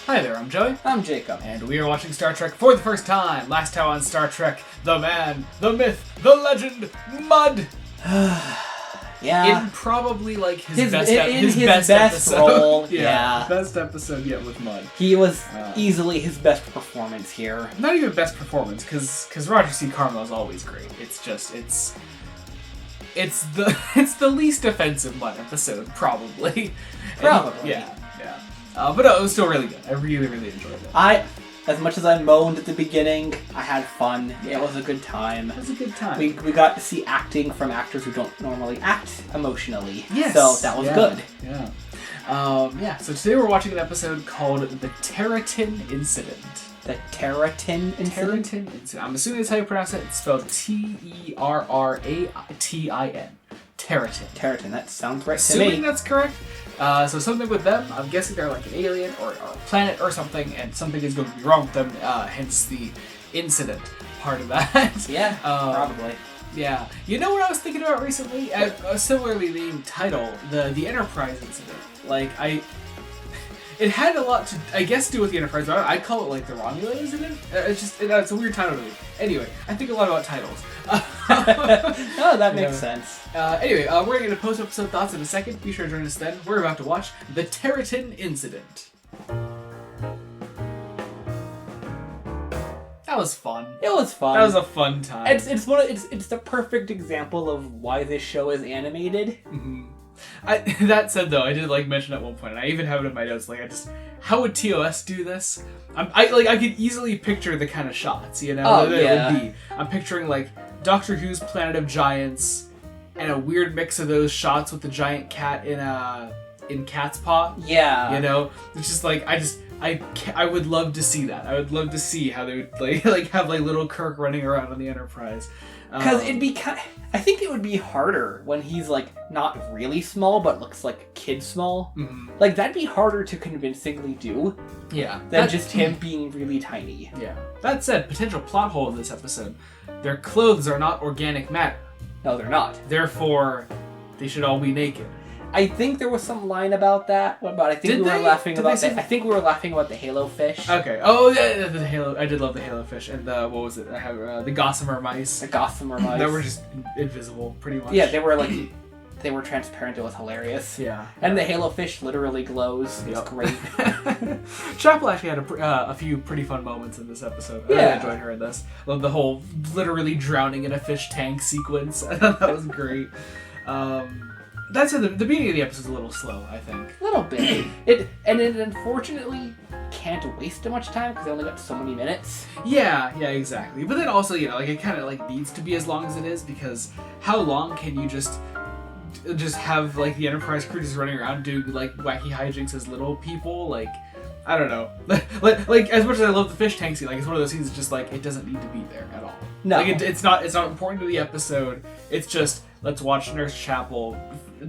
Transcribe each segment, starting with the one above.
Hi there, I'm Joey. I'm Jacob. And we are watching Star Trek for the first time. Last time on Star Trek, the man, the myth, the legend, Mud. Yeah. In probably like his best episode. role. Yeah. Best episode yet with Mud. He was easily his best performance here. Not even best performance, because Roger C. Carmel is always great. It's just it's the least offensive Mud episode, probably. Probably. Yeah. But no, it was still really good. I really, really enjoyed it. As much as I moaned at the beginning, I had fun. Yeah. It was a good time. It was a good time. We got to see acting from actors who don't normally act emotionally. Yes. So that was good. Yeah. So today we're watching an episode called The Terratin Incident. The Terratin Incident? Terratin Incident. I'm assuming that's how you pronounce it. It's spelled Terratin. Terratin. Terratin. That sounds right Assuming to me. that's correct. So something with them, I'm guessing they're like an alien or a planet or something, and something is going to be wrong with them, hence the incident part of that. Yeah, probably. Yeah. You know what I was thinking about recently? A similarly named title, the Enterprise Incident. It had a lot to, I guess, do with the Enterprise, but I'd call it like the Romulan Incident. It's a weird title to me. Anyway, I think a lot about titles. Oh, that makes sense. Anyway, we're going to get to post-episode thoughts in a second. Be sure to join us then. We're about to watch The Terratin Incident. That was fun. It was fun. That was a fun time. It's the perfect example of why this show is animated. Mm-hmm. That said, though, I did mention at one point, and I even have it in my notes. How would TOS do this? I could easily picture the kind of shots, that it would be. I'm picturing Doctor Who's Planet of Giants, and a weird mix of those shots with the giant cat in Cat's Paw. Yeah. It's just I would love to see that. I would love to see how they would have little Kirk running around on the Enterprise. Because it'd be I think it would be harder when he's not really small but looks like kid small. Mm-hmm. That'd be harder to convincingly do. Yeah. Than just him being really tiny. Yeah. That said, potential plot hole in this episode: their clothes are not organic matter. No, they're not. Therefore, they should all be naked. I think there was some line about that. What about? I think we were laughing about that. I think we were laughing about the Halo fish. Okay. Oh, yeah, the Halo. I did love the Halo fish, and what was it? I have the Gossamer mice. The Gossamer mice that were just invisible, pretty much. Yeah, they were transparent. It was hilarious. Yeah. And the Halo fish literally glows. It's great. Chapel actually had a few pretty fun moments in this episode. I really enjoyed her in this. Love the whole literally drowning in a fish tank sequence. I thought that was great. That's the beginning of the episode is a little slow, I think. A little bit. It unfortunately can't waste too much time because they only got so many minutes. Yeah, exactly. But then also, it kind of needs to be as long as it is, because how long can you just have the Enterprise crew just running around doing wacky hijinks as little people? I don't know. As much as I love the fish tank scene, it's one of those scenes that's just it doesn't need to be there at all. No, it's not important to the episode. It's just let's watch Nurse Chapel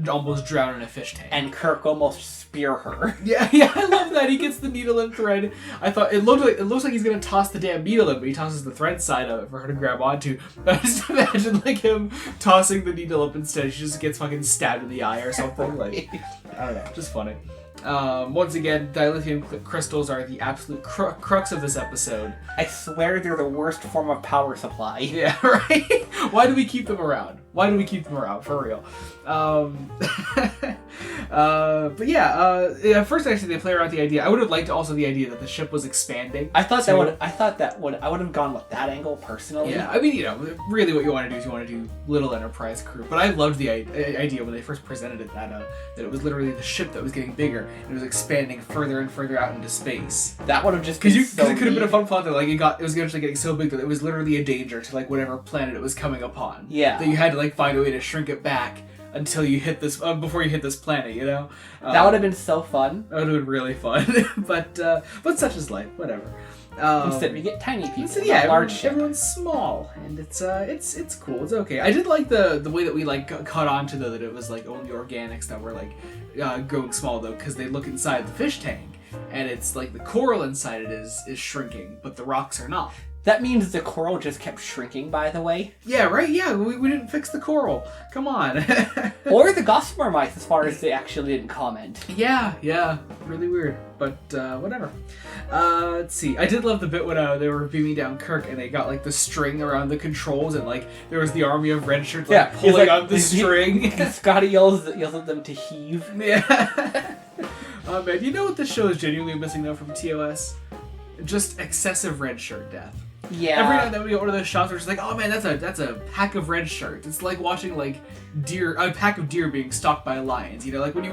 almost drown in a fish tank. And Kirk almost spear her. Yeah, I love that. He gets the needle and thread. I thought it looks like he's gonna toss the damn needle in, but he tosses the thread side of it for her to grab onto. But I just imagine him tossing the needle up instead. She just gets fucking stabbed in the eye or something. I don't know, just funny. Once again, dilithium crystals are the absolute crux of this episode. I swear they're the worst form of power supply. Yeah, right? Why do we keep them around? For real? But yeah, first actually they play around with the idea. I would have liked also the idea that the ship was expanding. I would have gone with that angle personally. Yeah, I mean, really what you want to do is you want to do little Enterprise crew. But I loved the idea when they first presented it that it was literally the ship that was getting bigger and it was expanding further and further out into space. That would have just because it could have been a fun plot that it was eventually getting so big that it was literally a danger to whatever planet it was coming upon. Yeah, that you had to find a way to shrink it back until you hit this before you hit this planet, that would have been so fun. That would have been really fun. but such is life. Whatever. Instead we get tiny people. So yeah, everyone's small, and it's cool. It's okay. I did like the way that we caught on to that it was only organics that were growing small though, because they look inside the fish tank and it's the coral inside it is shrinking, but the rocks are not. That means the coral just kept shrinking, by the way. Yeah, right? Yeah, we didn't fix the coral. Come on. Or the gossamer mice, as far as they actually didn't comment. Yeah. Really weird. But, whatever. Let's see. I did love the bit when they were beaming down Kirk and they got, like, the string around the controls and, like, there was the army of red shirts, like, pulling on the string. Scotty yells at them to heave. Yeah. Oh, man. You know what this show is genuinely missing, though, from TOS? Just excessive red shirt death. Yeah. Every time that we go to those shops, we're just like, oh man, that's a pack of red shirts. It's like watching like a pack of deer being stalked by lions. You know, like when you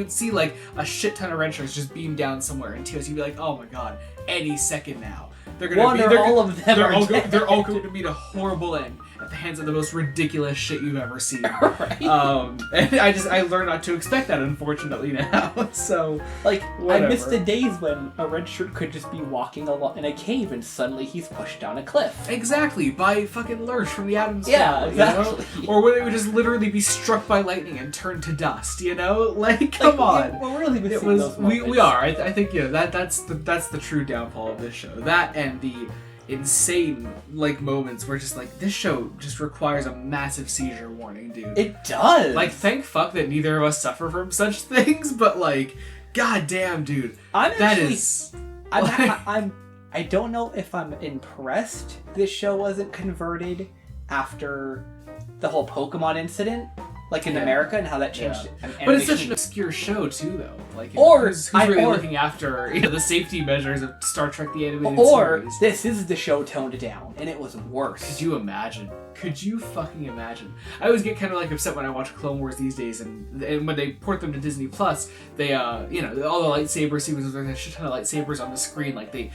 would see like a shit ton of red shirts just beam down somewhere in TOS, you'd be like, oh my god, any second now. They're all going to meet a horrible end at the hands of the most ridiculous shit you've ever seen. Right. And I learned not to expect that, unfortunately, now. So, like, whatever. I miss the days when a red shirt could just be walking along in a cave and suddenly he's pushed down a cliff. Exactly, by fucking Lurch from the Addams Yeah, Family, exactly. You know? Or when it would just literally be struck by lightning and turn to dust, you know? Like, come on. We're really missing It was those moments. we are. I think that's the true downfall of this show. That and the insane like moments where just like this show just requires a massive seizure warning, dude. It does. Like, thank fuck that neither of us suffer from such things, but like, god damn, dude. I don't know if I'm impressed this show wasn't converted after the whole Pokemon incident, like in America, and how that changed. But it's such an obscure show too, though. Like, who's really looking after the safety measures of Star Trek: The Animated Series? This is the show toned down, and it was worse. Could you imagine? Could you fucking imagine? I always get kind of like upset when I watch Clone Wars these days, and when they port them to Disney Plus, they all the lightsaber sequences, there's a shit ton of lightsabers on the screen, like the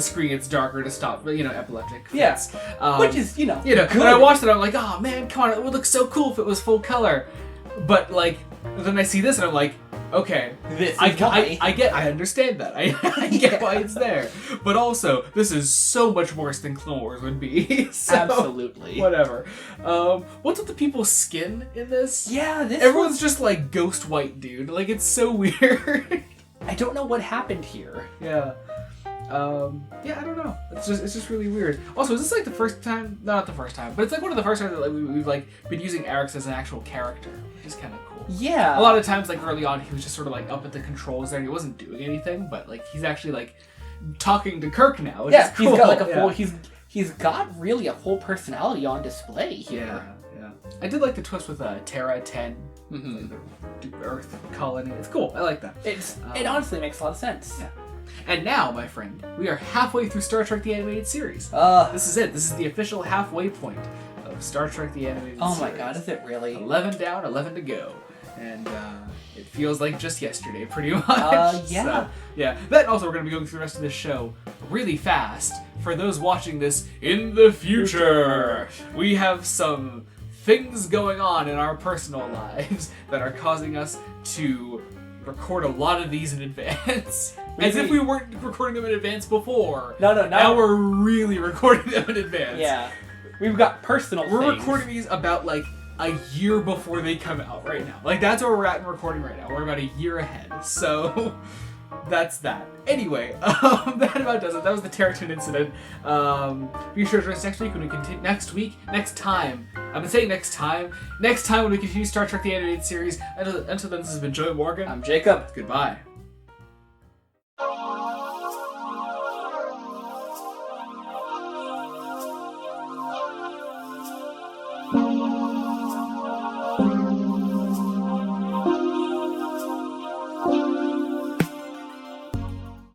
screen gets darker to stop epileptic fits. Which is good. When I watched it, I'm like, oh man, come on, it would look so cool if it was full color. But like, then I see this and I'm like, okay, I understand that. I get why it's there. But also, this is so much worse than Clone Wars would be. So, absolutely. Whatever. What's with the people's skin in this? Yeah, everyone's just like ghost white, dude. Like, it's so weird. I don't know what happened here. Yeah. I don't know. It's just really weird. Also, is this like the first time? No, not the first time, but it's like one of the first times that like, we've like been using Eric's as an actual character, which is kind of cool. Yeah. A lot of times, like early on, he was just sort of like up at the controls there, and he wasn't doing anything, but like he's actually like talking to Kirk now. Which is cool. He's got like a full. He's got really a full personality on display here. Yeah. I did like the twist with Terratin, like the Earth colony. It's cool. I like that. It honestly makes a lot of sense. Yeah. And now, my friend, we are halfway through Star Trek: The Animated Series. This is it. This is the official halfway point of Star Trek: The Animated Series. Oh my god, is it really? 11 down, 11 to go. And it feels like just yesterday, pretty much. Yeah. So, yeah. Then also, we're going to be going through the rest of this show really fast. For those watching this in the future, we have some things going on in our personal lives that are causing us to record a lot of these in advance. As if we weren't recording them in advance before. No. Now we're really recording them in advance. Yeah. We've got personal things. We're recording these about like a year before they come out right now. Like, that's where we're at in recording right now. We're about a year ahead. So that's that. Anyway, that about does it. That was the Terratin incident. Be sure to join us next week when we continue. Next time. I've been saying next time. Next time when we continue Star Trek: The Animated Series. Until then, this has been Joey Morgan. I'm Jacob. Goodbye.